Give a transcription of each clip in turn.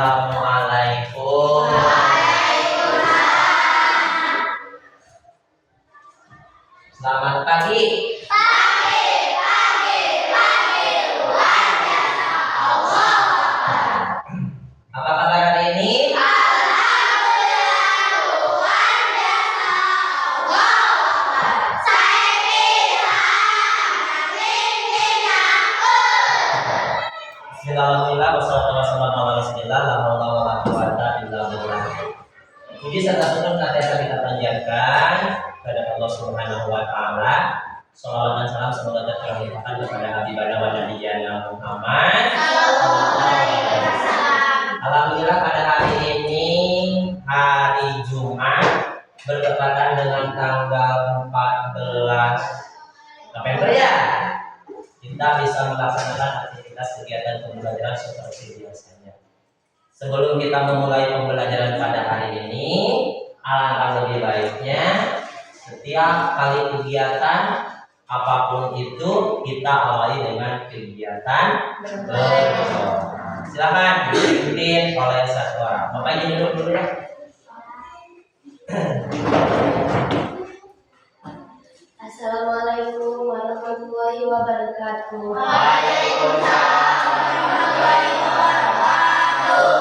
Assalamualaikum. Selamat pagi. Apa kabar hari ini? Bismillahirrahmanirrahim. Wassalatu wassalamu ala Rasulillah. La haula wala quwwata illa billah. Puji serta syukur kita panjatkan kepada Allah Subhanahu wa taala. Shalawat dan salam semoga tercurahkan kepada Habibana wa Nabiyana Muhammad. Alhamdulillah pada hari ini hari Jumat bertepatan dengan tanggal 14 November ya. Kita bisa melaksanakan aktivitas kegiatan pembelajaran seperti biasanya. Sebelum kita memulai pembelajaran pada hari ini, alangkah lebih baiknya setiap kali kegiatan apapun itu kita awali dengan kegiatan berdoa. Silakan dipimpin oleh satu orang. Bapak ini duduk dulu ya. Assalamualaikum warahmatullahi wabarakatuh. Waalaikumsalam warahmatullahi wabarakatuh.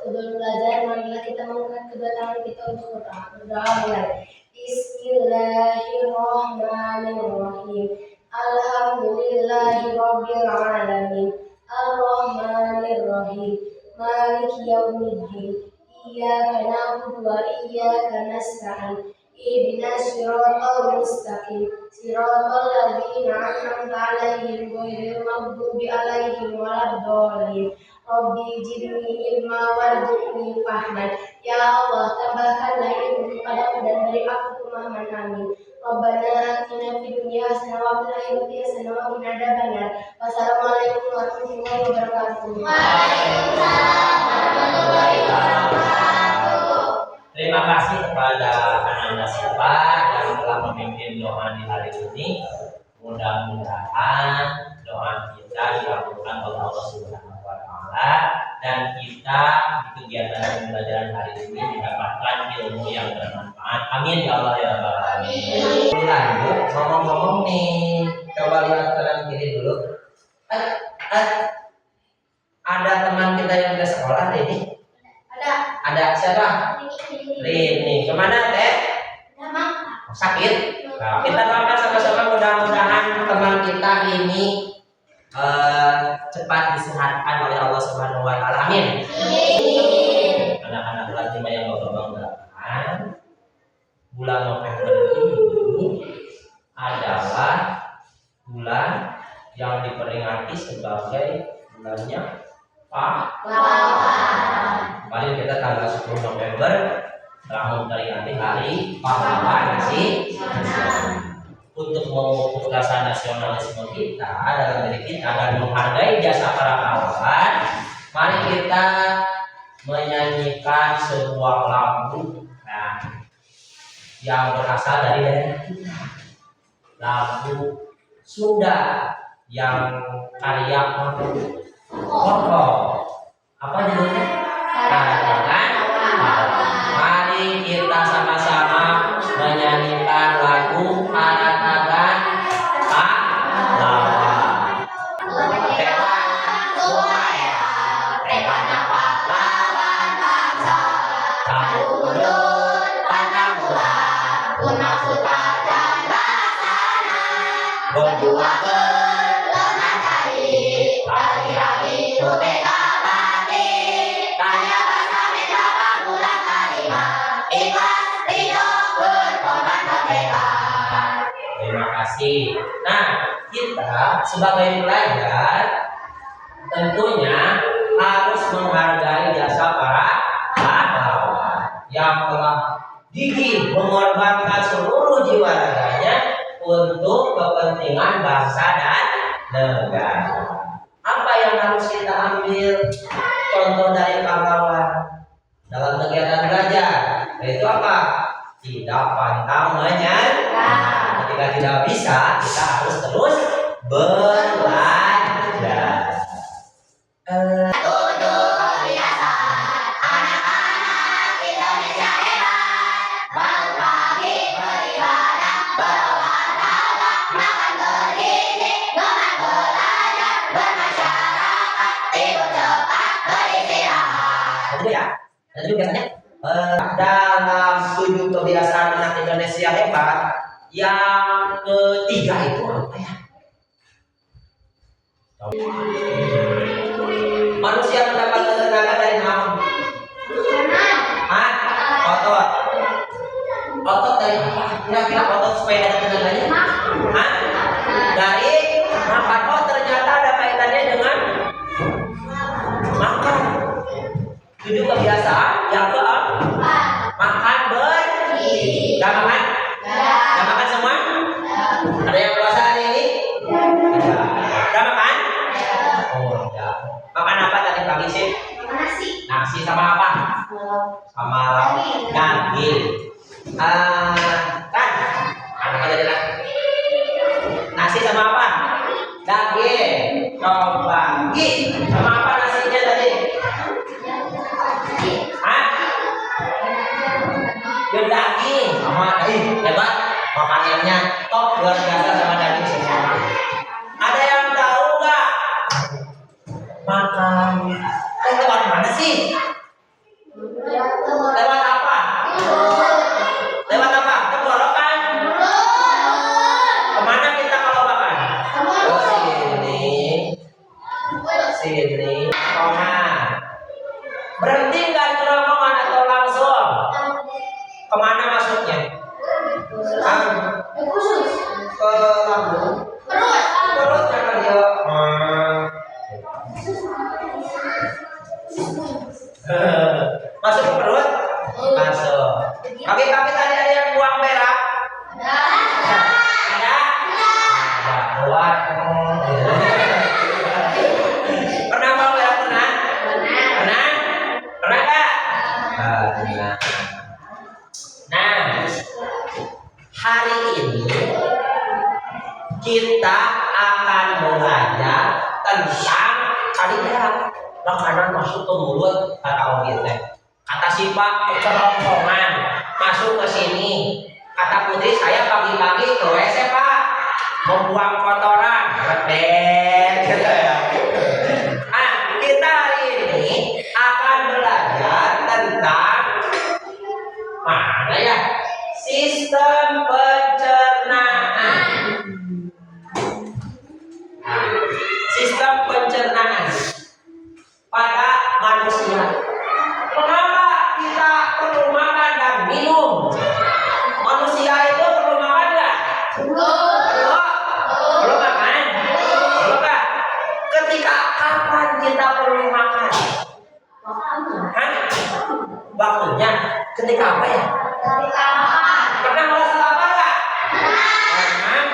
Sebelum belajar, marilah kita mengangkat kedua tangan kita untuk berdoa mulai. Bismillahirrahmanirrahim. Alhamdulillahirabbil alamin. Arrahmanirrahim. Maliki yaumiddin. Iyyaka na'budu wa iyyaka nasta'in. Ihdinas siratal mustaqim. Siratal ladzina an'amta 'alaihim ghairil maghdubi 'alaihim waladdallin. Rabbi zidni ilma warzuqni fahman. Ya Allah, tambahkanlah ilmu kepadaku dan beri aku pemahaman. Amin. Rabbana atina fid dunya hasanah wa fil akhirati hasanah wa qina adzabannar. Wassalamualaikum warahmatullahi wabarakatuh. Waalaikumsalam warahmatullahi wabarakatuh. Terima kasih kepada Anda semua yang telah memimpin doa di hari ini. Mudah-mudahan doa kita dikabulkan oleh Allah Subhanahu wa taala dan kita di kegiatan pembelajaran hari ini mendapatkan ilmu yang bermanfaat. Amin ya Allah ya rabbal alamin. Lanjut ngomong-ngomong nih, coba lihat kanan kiri dulu. Ada teman kita yang ke sekolah ini? Ada siapa? Rini. Kemana teh? Sakit? Nah, kita doakan sama-sama mudah-mudahan teman kita ini cepat disehatkan oleh Allah Subhanahu wa taala. Amin. Anak-anak kelas 5 yang banggakan, bulan November ini adalah bulan yang diperingati sebagai bulannya pahlawan. Kemarin kita tanggal 10 November telah memperingati Hari Pahlawan Nasional. Untuk memupuk rasa nasionalisme kita dalam diri kita dan menghargai jasa para pahlawan, mari kita menyanyikan sebuah lagu yang berasal dari daerah kita. Lagu Sunda yang karya Koko. Apa judulnya? Katakan. Mari kita sama-sama menyanyikan lagu Katakan Pahlawan. Berjuang berlengan hari, hari-hari merdeka mati. Tanya bahasa mereka bangunan terima, ikhlas ridho berkorban merdeka. Terima kasih. Nah, kita sebagai pelajar tentunya harus menghargai jasa para pahlawan yang telah gigih mengorbankan seluruh jiwa raganya untuk kepentingan bangsa dan negara. Apa yang harus kita ambil contoh dari pahlawan dalam kegiatan belajar? Yaitu apa? Tidak pantang menyerah. Ketika tidak bisa, kita harus terus belajar. Tujuh kebiasaan berolahraga, makan bergizi, gemar belajar, bermasyarakat, tidur cepat, beristirahat. Itu ya. Dan itu biasanya dalam 7 kebiasaan anak Indonesia hebat, yang ketiga itu apa ya? Manusia mendapatkan tenaga dari mana? Hah? Otot. Otot dari apa? Kira-kira otot supaya ada tenaganya? Hah? Dari makan. Oh, ternyata ada kaitannya dengan makan. 7 kebiasaan yang keempat. Makan bergizi. Gak makan? Gak makan semua? Ada yang puasa hari ini? Gak makan? Oh, ya. Makan apa tadi pagi sih? Nasi sama apa? Sama daging. Kan? Anak ada jalan. Nasi sama apa? Daging. Coba. Sama apa nasinya tadi? Hah? Yang daging sama daging. Hebat. Makanannya top, luar biasa sama daging semua. Ada yang tahu nggak? Makan. Lewat mana sih? Lewat apa? Lewat apa? Tenggorokan. Kemana kita kalau makan? Ke sini. Sini. Koma. Berhenti nggak kerongkongan atau langsung? Kemana masuknya? Ke lambung. Perut jangan dia. Masuk ke perut? Masuk. Kaki-kaki tadi ada yang buang berak? Ada? Ada. Buat. Pernah buang berak? Pernah? Pernah? Pernah nggak? Pernah. Nah, hari ini kita akan belajar tentang kalimat makanan masuk ke mulut kata Ogit teh. Kata Sipa kerongkongan masuk ke sini. Kata Putri saya pagi-pagi ke WC Pak membuang kotoran. Betul gitu ya. Ah, kita hari ini akan belajar tentang mana ya? Sistem pencernaan. Sistem pencernaan pada manusia. Mengapa kita perlu makan dan minum? Manusia itu perlu makan nggak? Perlu makan? Perlu nggak? Ketika kapan kita perlu makan? Hah? Waktunya ketika apa ya? Pernah merasa lapar nggak? Pernah.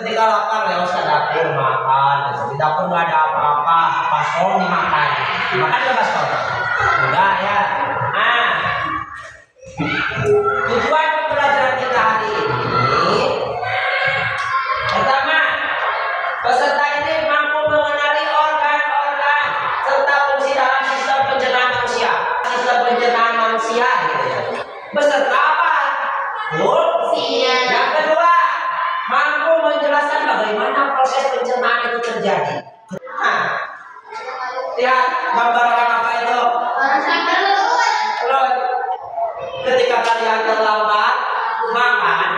Ketika lapar lewat ke dapur makan. Di dapur nggak ada apa-apa, baskom dimakan. Dimakan nggak baskom? Enggak ya. Ah. Tujuan pembelajaran kita hari ini pertama, peserta ini mampu mengenali organ-organ serta fungsi dalam sistem pencernaan manusia. Sistem pencernaan manusia gitu ya. Beserta apa? Fungsi. Yang kedua, mampu menjelaskan bagaimana proses pencernaan itu terjadi. Nah, lihat gambar apa itu? Perut. Ketika kalian terlambat makan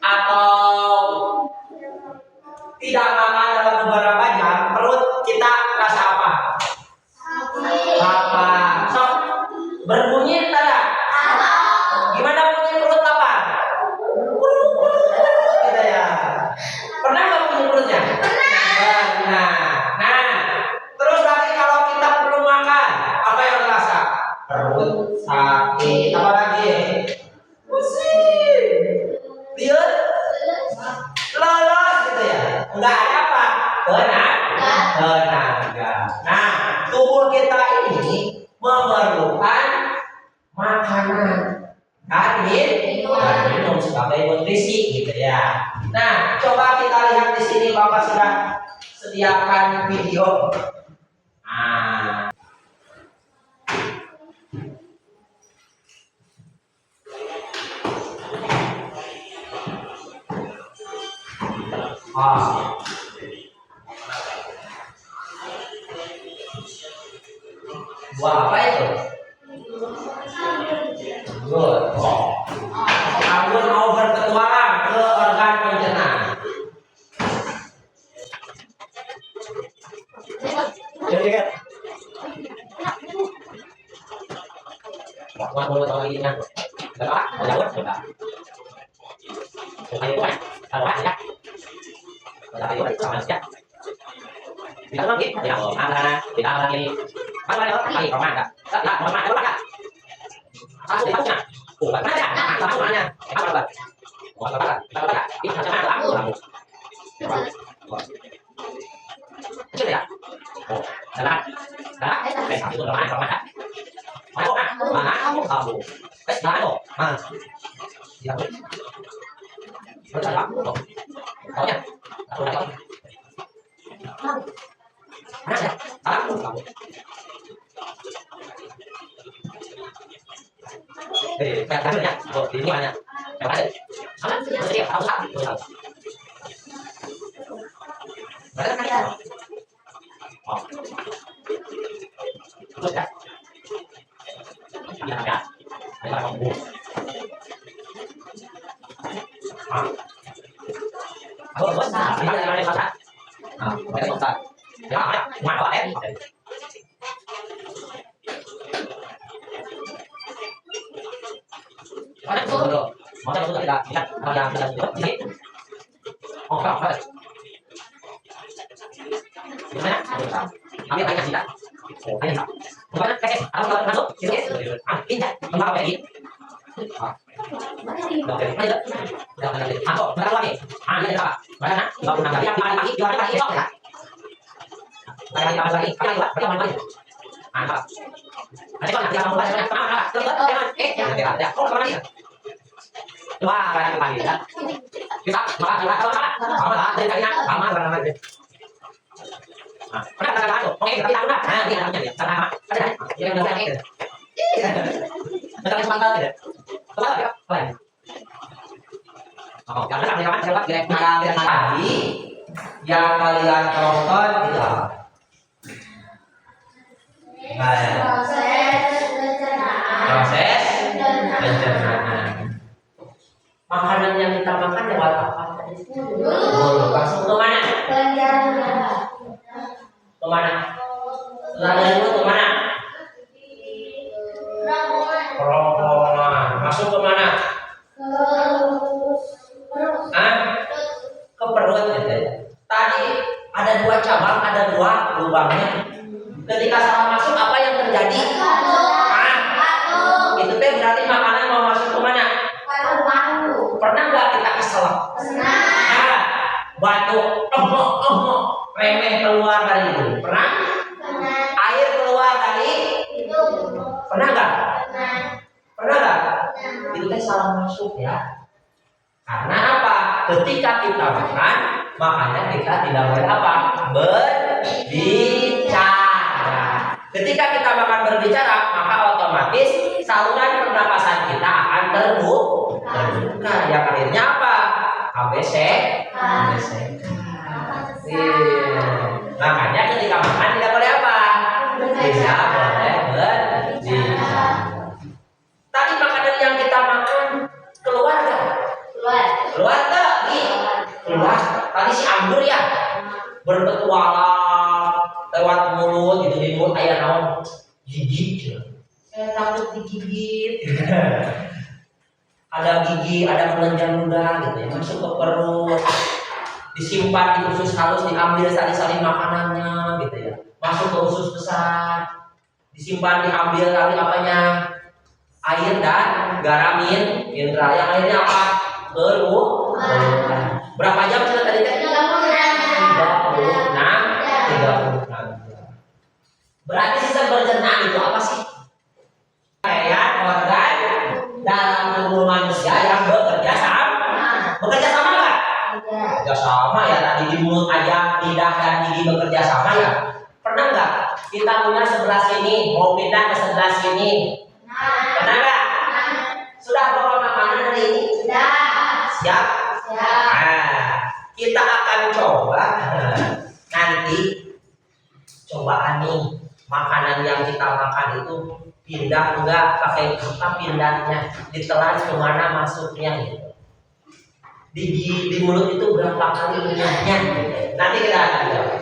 atau tidak makan dalam beberapa jam, perut kita rasa apa? Lapar. Sok berbunyi tidak? Gimana bunyi perut lapar? Gitu ya. Pernah nggak bunyi perutnya? Pernah. Nah, terus lagi kalau kita perlu makan, apa yang terasa? Perut sakit. Apa lagi? Pusing. Lihat? Lolos gitu ya. Enggak ada apa? Tenaga. Nah, tubuh kita ini memerlukan makanan dan minum sebagai nutrisi gitu ya. Nah, coba kita lihat di sini Bapak sudah sediakan video. Nah, Ah. Buah apa itu? Good. Oh. Anggur mau berpetualang ke organ pencernaan. Buat mulut orang ini kan. Berapa? Berapa? Berapa? Ayo buat. Kalau ya. Berapa itu? Sama saja. Kita lagi. Ya, mana? Kita lagi. Mana ada lagi roman tak? Tak, roman ada tak? Aku di mana? Oh, mana ada? Apa mana? Apa apa? Oh, apa apa? Apa apa? Ini macam mana? Aku. Itu ya. Oh, salah. Salah. Itu roman tak? Mana? Mana? Kamu. Mana tu? Mana? Ya. Berapa? Oh, ya. Aku dah tahu. Mana ada? Aku kamu. Kayaknya, oh ini mana? Yang mana? Mana? Siapa? Tahu tak? Tahu. Mana kan ya? Oh. Terus ya? Ya, ya. Ada kamu. Ah. Aku buat apa? Ini ada mana masak? Ah, ada masak. Ya, ada. Mana apa em? Mana tu tu? Mana tu kita lihat apa yang kita buat ini? Oh, apa? Mana? Ambil air kasih tak? Oh, air tak. Mana? Apa masuk? Sini. Ah, pindah. Apa lagi? Ah. Oke, ayo. Jangan lagi. Masuk, berapa lagi? Ah, ini apa? Mana? Enggak pernah lagi. Yang lagi, jual lagi, esok ya. Lagi lagi. Apa lagi? Berapa lagi? Ah, apa? Ada kan yang mau bahas banyak sama lah. Jangan ya. Oh, kemana dia? Wah, banyak lagi ya. Kita sama lah dari kalian sama lagi. Nah, pernah kata itu. Oke, kita tahu lah. Nah, ini namanya dia. Sama. Ada. Dia yang udah itu. Betul semangat ya. Coba ya. Apa ini? Oh, jangan sampai kapan coba kira-kira tadi yang kalian tonton itu apa? Baik. Proses pencernaan. Makanan yang kita makan lewat apa? Mulut. Langsung ke mana? Ke mana? Setelah dari mulut ke mana? Kerongkongan. Masuk ke mana? Ah? Ke perut gitu ya. Tadi ada dua cabang, ada dua lubangnya. Ketika salah masuk apa yang terjadi? Itu teh berarti makanan mau masuk ke mana? Pernah nggak kita keselak? Nah, batuk, remeh keluar dari itu. Pernah? Air keluar dari itu. Pernah nggak? Pernah nggak? Itu teh salah masuk ya. Karena apa? Ketika kita makan, makanya kita tidak boleh apa? Berbicara. Ketika kita makan berbicara, maka otomatis saluran pernapasan kita akan terbuka. Yang akhirnya apa? ABC. Makanya ketika makan tidak boleh apa? Tidak boleh berbicara. Tadi makanan yang kita makan keluar nggak? Keluar nggak? Keluar. Tadi si anggur ya berpetualang lewat mulut gitu, di mulut ayah naon gigit. Saya takut digigit. Ada gigi, ada kelenjar ludah gitu ya, masuk ke perut, disimpan di usus halus, diambil sari-sari makanannya gitu ya, masuk ke usus besar, disimpan, diambil dari apanya, air dan garam mineral, yang akhirnya apa? Keluar. Berapa jam sudah tadi? 36 jam. Berarti sistem pencernaan itu apa sih? Kayak organ dalam tubuh manusia yang bekerja sama. Bekerja sama nggak? Bekerja sama ya. Tadi di mulut aja, lidah dan gigi bekerja sama ya. Pernah nggak kita punya sebelah sini mau pindah ke sebelah sini? Pernah nggak? Sudah bawa makanan hari ini? Sudah. Siap? Siap. Nah, kita akan coba nanti cobaan nih makanan yang kita makan itu pindah enggak, pakai apa pindahnya, ditelan kemana masuknya gitu. Di mulut itu berapa kali pindahnya gitu. Nanti kita akan jawab.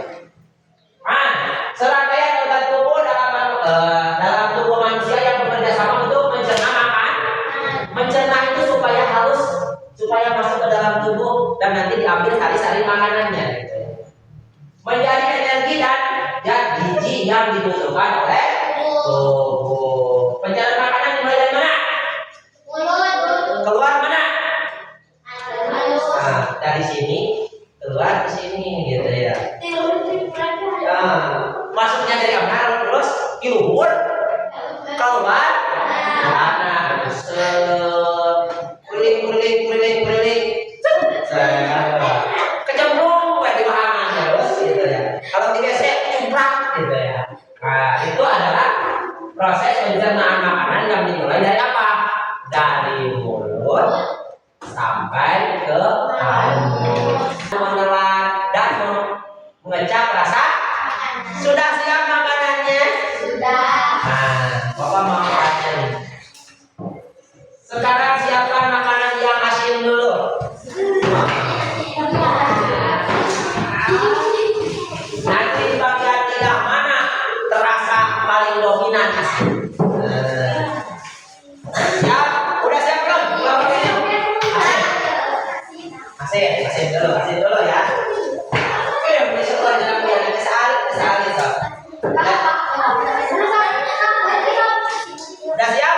Serangkaian organ tubuh dalam tubuh manusia yang bekerja sama untuk mencerna makan. Mencerna itu supaya halus, supaya masuk ke dalam tubuh dan nanti diambil sari-sari makanannya gitu. Menjadi energi dan zat gizi yang dibutuhkan oleh tubuh. Pencernaan makanan dimulai dari mana? Keluar mana? Nah, dari sini keluar ke sini gitu ya. Nah, masuknya dari mana? Terus keluar keluar mana? Kuring kecemplung di bahangan terus gitu ya. Kalau tidak cumplak gitu ya. Nah, itu adalah proses pencernaan makanan yang dimulai dari apa? Dari mulut sampai ke mulut. Menelan dan mengecap rasa. Sudah siap makanannya? Sudah. Nah, Bapak mau tanya nih. Sekarang siapkan makanan yang asin dulu. Nanti bagian tidak mana terasa paling dominan asin. Siap? Udah siap belum? Belum pakainya? Asin dulu ya. Oke, ini setelah jalan biar sehari sob. Udah siap?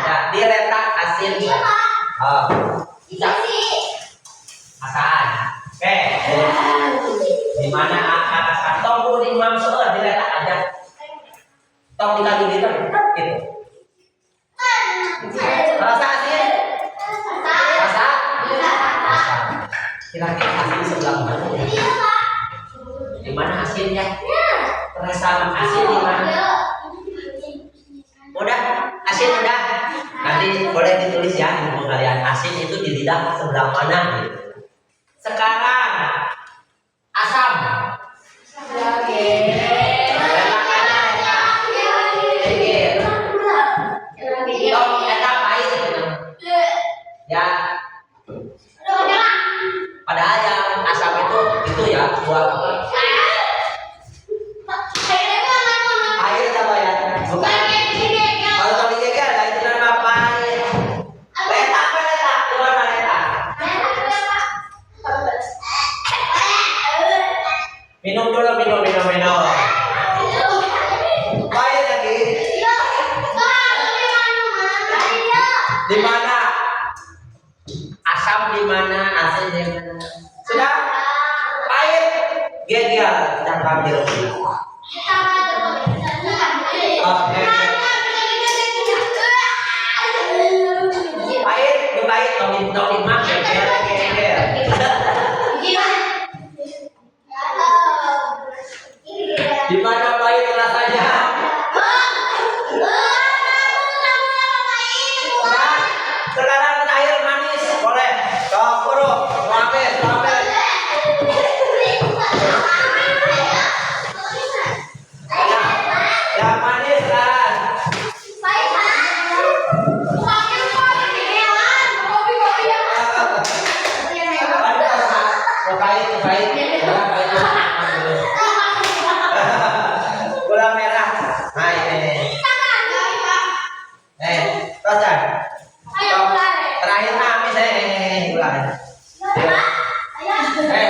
Udah diletak asin. Oh, tidak. Asan. Oke. Di mana asan? Tong kudu di imam soal diletak aja. Tong dikali gitu. Gitu. Rasa asin? Rasa? Kira-kira asin sebelah mana ya? Di mana asinnya? Terasa asin di mana? Udah, asin udah. Nanti boleh ditulis ya di buku kalian, asin itu di lidah sebelah mana gitu. Sekarang asam. Ya. Padahal yang asam itu ya buat apa? Air apa ya? Bukan. Kalau tadi geger ada itu nama apa? Letak. Keluar letak. Minum dulu, minum. Baik lagi. Di mana? Asam di mana? Asin di mana? Sudah? Pahit. Geger kita ambil. Oke. Pahit, tomin mak geger. Di mana pahit rasanya? Sekarang terakhir manis, boleh. Sok buru, lapis. Yang manis kan? Gula merah. Nah ini. Tosan. Terakhir namis gula.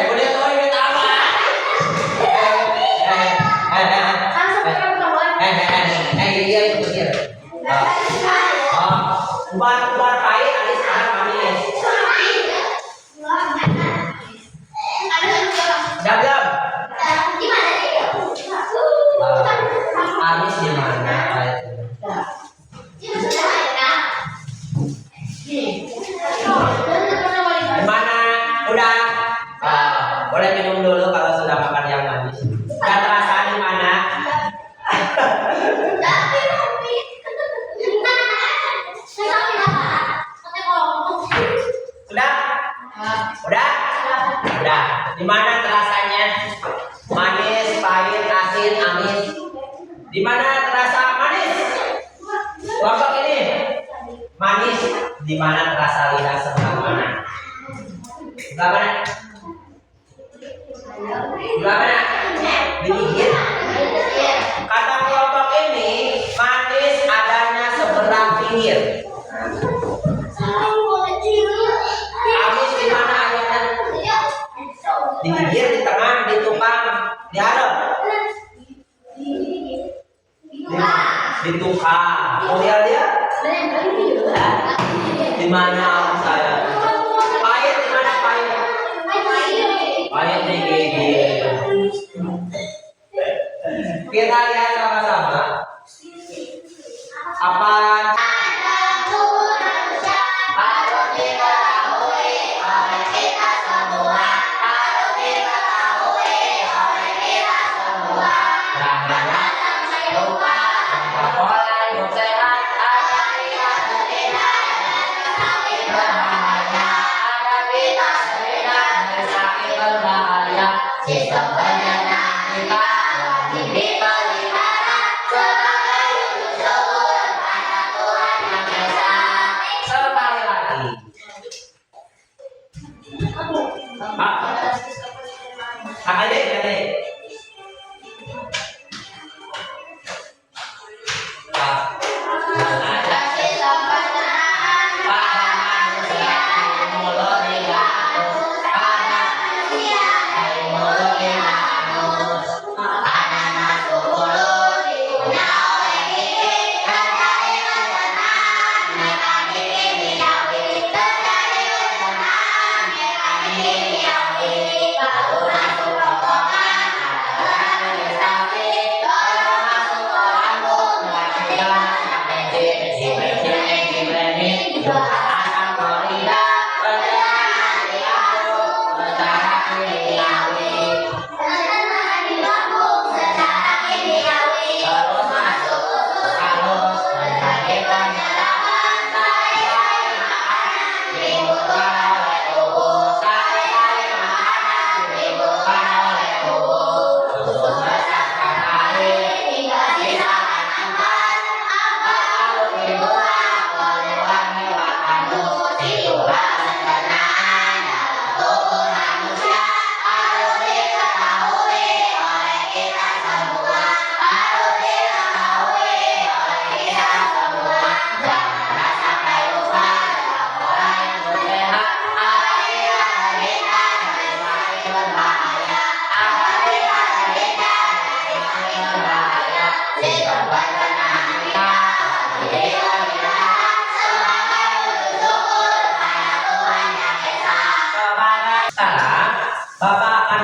Boleh tahu ini apa? Iya itu dia. Kubar pahit nanti sekarang manis. Udah belum? Manis di mana? Gimana? Udah? Boleh minum dulu kalau sudah makan yang manis. Udah terasa di mana? Udah? Udah. Di mana terasanya? Manis, pahit, asin, amis. Di mana terasa manis? Kelompok ini. Manis. Di mana terasa lidah sebelah mana? Sebelah mana? Sebelah mana? Di gigit. Kata kelompok ini, manis adanya sebelah pinggir. Amis di mana adanya? Di pinggir, di tengah, di tupang, di hadap. Di tukang. Mau lihat dia? Di mana saya? Pahit di mana pahit? Pahit di gigi. Kita lihat sama-sama. Apa?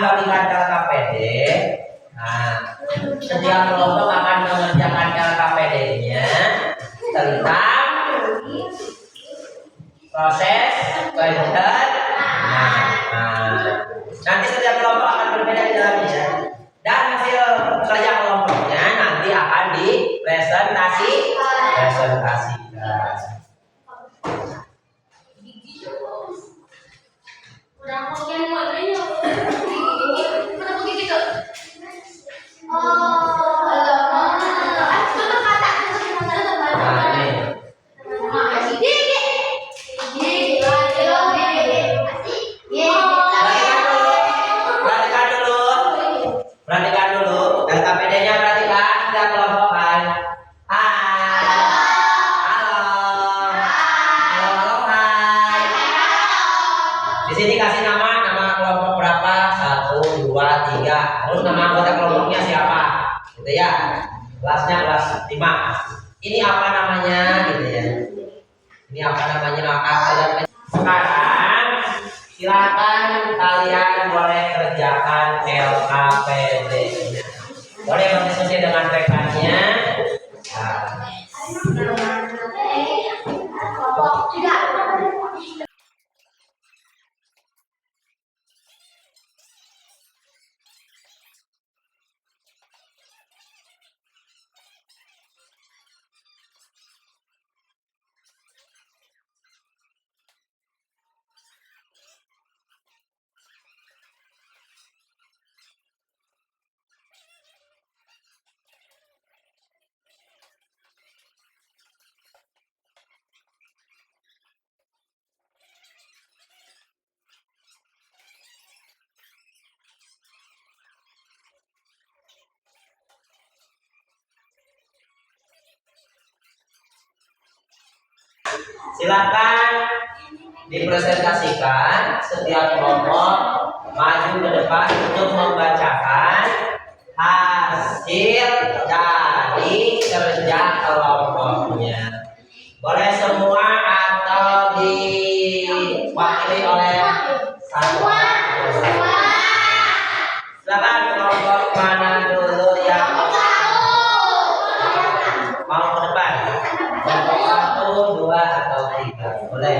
Bagikan LKPD. Nah, setiap kelompok akan mengerjakan LKPD-nya tentang proses kelanjutan. Nanti setiap kelompok akan berbeda di dalamnya. Dan hasil kerja kelompoknya nanti akan dipresentasikan. Perhatikan dulu, LKPD-nya perhatikan, setiap kelompok kan. Halo, hai. Di sini kasih nama kelompok berapa? 1, 2, 3. Terus nama anggota kelompoknya siapa? Gitu ya. Kelasnya kelas 5. Ini apa namanya? Gitu ya. Ini apa namanya? Maka kalian sekarang silakan kalian boleh kerjakan LKPD-nya. Boleh berdiskusi dengan rekannya. Silakan dipresentasikan setiap kelompok maju ke depan untuk membacakan hasil dari kerja kelompoknya. Boleh semua atau diwakili oleh satu. Silakan kelompok mana dulu yang mau ke depan? Kelompok 1, 2, atau 3. Boleh.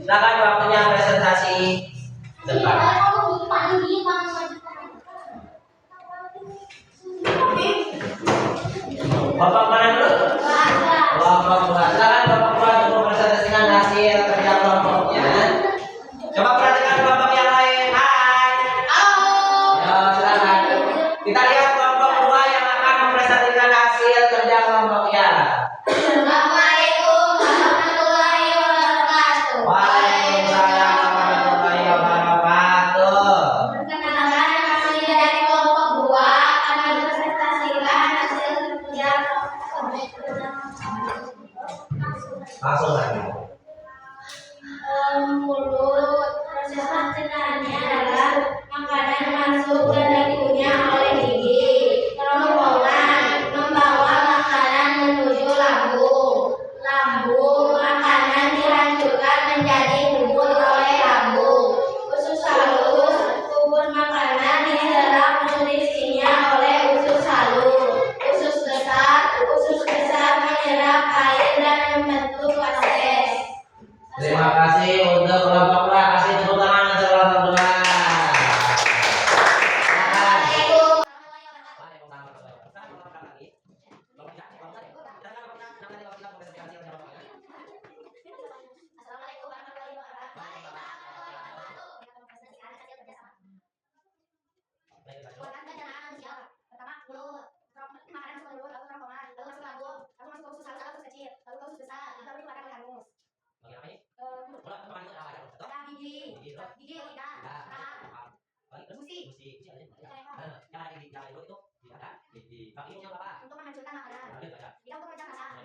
Silakan waktunya presentasi depan. Bapak mana dulu? Kelompok 2. Silakan kelompok 2 untuk mempresentasikan hasil kerja kelompoknya. Coba perhatikan kelompok yang lain. Hai. Ya, silakan. Kita lihat kelompok 2 yang akan mempresentasikan hasil kerja kelompoknya. Waalaikumsalam warahmatullahi wabarakatuh. Langsung lagi. Mulut proses pencernaannya adalah makanan masuk dan dikunyah oleh gigi. Kerongkongan membawa makanan menuju lambung. Lambung makanan dihancurkan menjadi bubur oleh lambung. Usus halus bubur makanan diserap nutrisinya oleh usus halus. Usus besar menyerap air dan membentuk feses. Terima kasih untuk kelompok 2. Kasih tepuk tangan untuk kelompok 2. Untuk menghancurkan makanan. Tidak untuk mengejar makanan.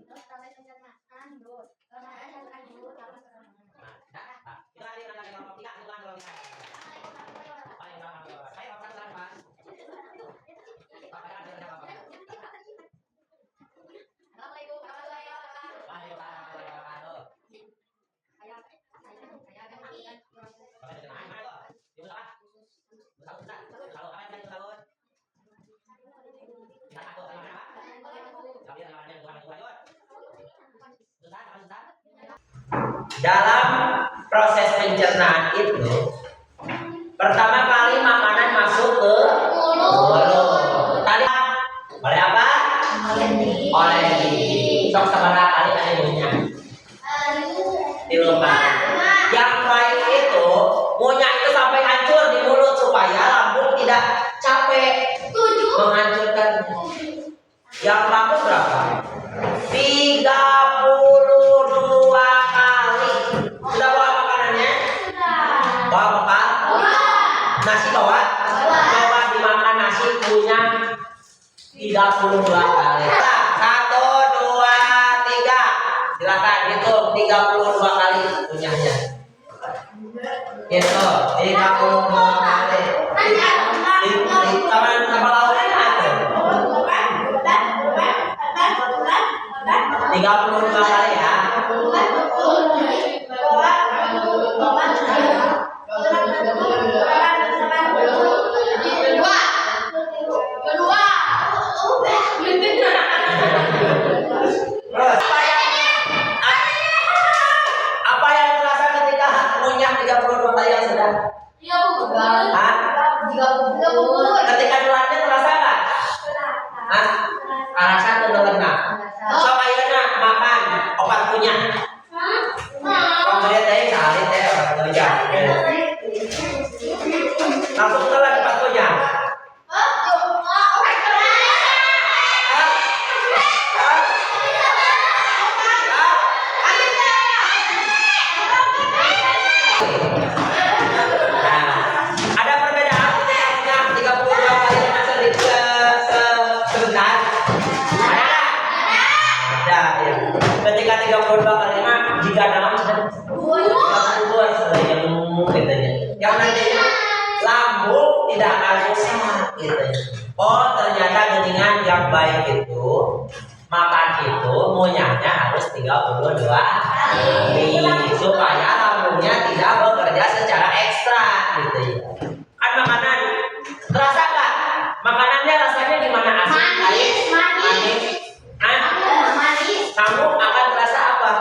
Terus proses pencernaan bubur. Makanan dihancurkan bubur lalu masuk ke dalam. Assalamualaikum warahmatullahi wabarakatuh. Dalam proses pencernaan itu, pertama kali makanan masuk ke mulut. Tadi oleh apa? Oleh gigi. Sok seberapa kali ada ngunyah? Dilupakan. Yang lain itu ngunyah itu sampai hancur di mulut supaya lambung tidak capek menghancurkan. Yang lambung berapa? 32 kali. Sudah bawa makanannya? Bawa bekal? Nasi bawa? Coba dimakan nasi punya 32 kali. 1, 2, 3. Silakan hitung 32 kali punyanya. Itu 32 kali. Di taman kapal laut ada 32 kali ya. Terus apa yang terasa ketika ngunyah 32 kali yang sudah? Hah? Ketika nularnya terasa nggak? Hah? Rasa tuh kena. So ayeuna makan obat kunyah. tiga dalam dua katanya. Yang nantinya lambung tidak akan rusak gitu. Oh ternyata geningan yang baik itu makan itu munyahnya harus 32 kali supaya lambungnya tidak bekerja secara ekstra gitu ya. Kan makanan terasa nggak? Makanannya rasanya gimana? Asin, manis. Kamu akan terasa apa?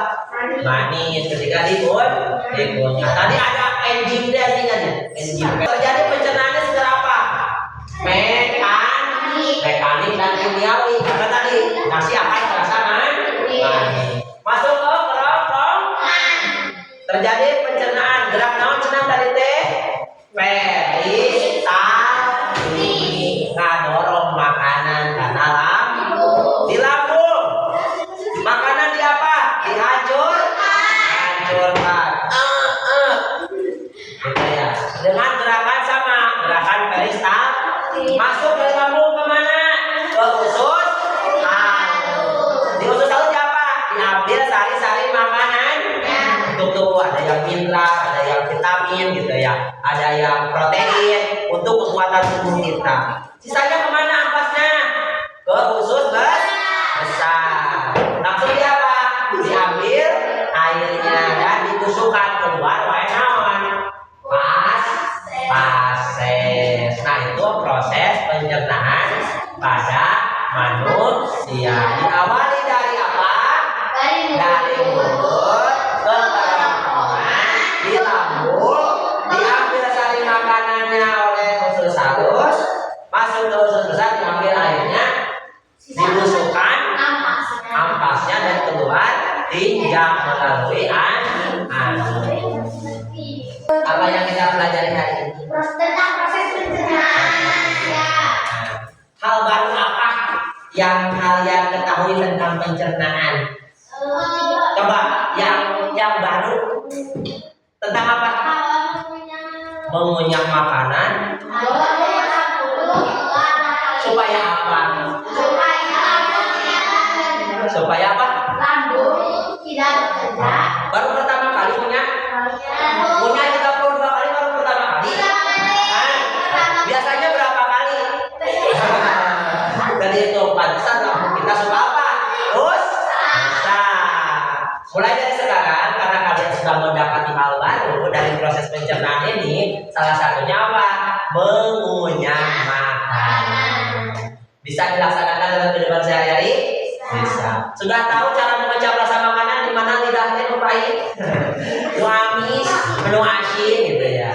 Manis ketika dikunyah. Tadi ada enzim dia ingatnya. Enzim. Terjadi pencernaannya secara apa? Mekanik dan kimiawi. Karena tadi nasi akan terasa manis. Masuk ke kerongkongan. Terjadi pencernaan. Gerak naon cenah tadi teh? Peristaltik. Ngadorong makanan karena lambung. Di lambung. Makanan di apa? Hancurkan. Gitu ya. Dengan gerakan sama, gerakan peristaltik. Masuk dari lambung kemana? Ke usus halus. Di usus halus apa? Diambil sari-sari makanan. Untuk tubuh ada yang mineral, ada yang vitamin gitu ya. Ada yang protein untuk kekuatan tubuh kita. Sisanya kemana ampasnya? Ke usus besar. Langsung dia apa? Diambil airnya dan ditusukkan keluar wae naon? Fases. Nah itu proses pencernaan pada manusia. Diawali dari apa? Dari mulut ke kerongkongan, di lambung, diambil sari makanannya oleh usus halus, masuk ke usus besar, diambil airnya, dibusukkan ampasnya dan keluar tinjak melalui anus. Apa yang kita pelajari hari ini? Tentang proses pencernaan ya. Hal baru apa yang kalian ketahui tentang pencernaan? Coba yang baru tentang apa? Mengunyah makanan supaya apa? Supaya apa? Lambung tidak bekerja. Baru pertama kali punya 32 kali baru pertama kali. Biasanya berapa kali? Dari itu pantesan lambung kita suka apa? Terus mulai dari sekarang karena kalian sudah mendapati hal baru dari proses pencernaan ini, salah satunya apa? Mengunyah makanan. Bisa dilaksanakan dalam kehidupan sehari-hari? Bisa. Sudah tahu cara memecah rasa makanan di mana lidahnya pahit, nu amis, nu asin gitu ya.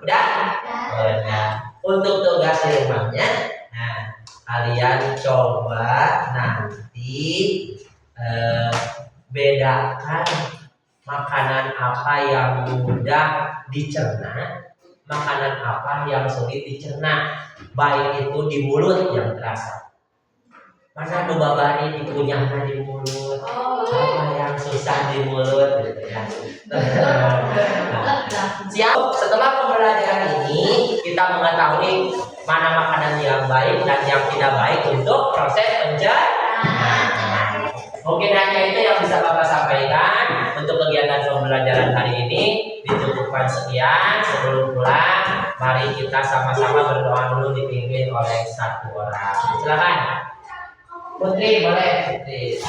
Udah? Udah. Untuk tugas di rumahnya, nah kalian coba nanti bedakan makanan apa yang mudah dicerna, makanan apa yang sulit dicerna, baik itu di mulut yang terasa. Mana nu babari dikunyahna di mulut, apa yang susah di mulut gitu ya. Siap. Setelah pembelajaran ini kita mengetahui mana makanan yang baik dan yang tidak baik untuk proses pencernaan. Mungkin hanya itu yang bisa Bapak sampaikan untuk kegiatan pembelajaran hari ini. Dicukupkan sekian. Sebelum pulang, mari kita sama-sama berdoa dulu dipimpin oleh satu orang. Silakan. Putri, boleh Putri.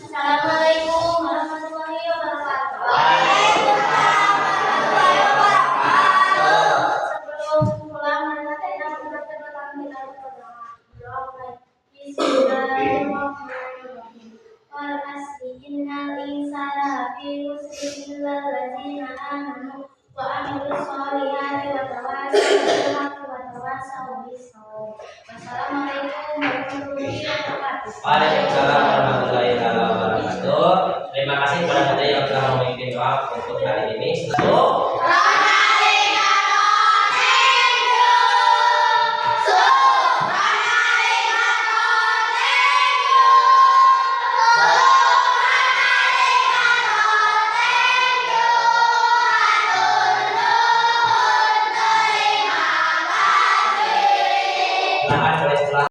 Assalamualaikum warahmatullahi wabarakatuh. Sebelum pulang, kita berdoa. Bismillahirrahmanirrahim. Wal asri innal insana lafi khusr illa allazina amanu wa amilus solihati wa tawassaw bil haqqi wa tawassaw bis sabr. Wassalamualaikum warahmatullahi wabarakatuh. Waalaikumsalam warahmatullahi wabarakatuh. Terima kasih kepada kita yang telah memimpin doa untuk hari ini.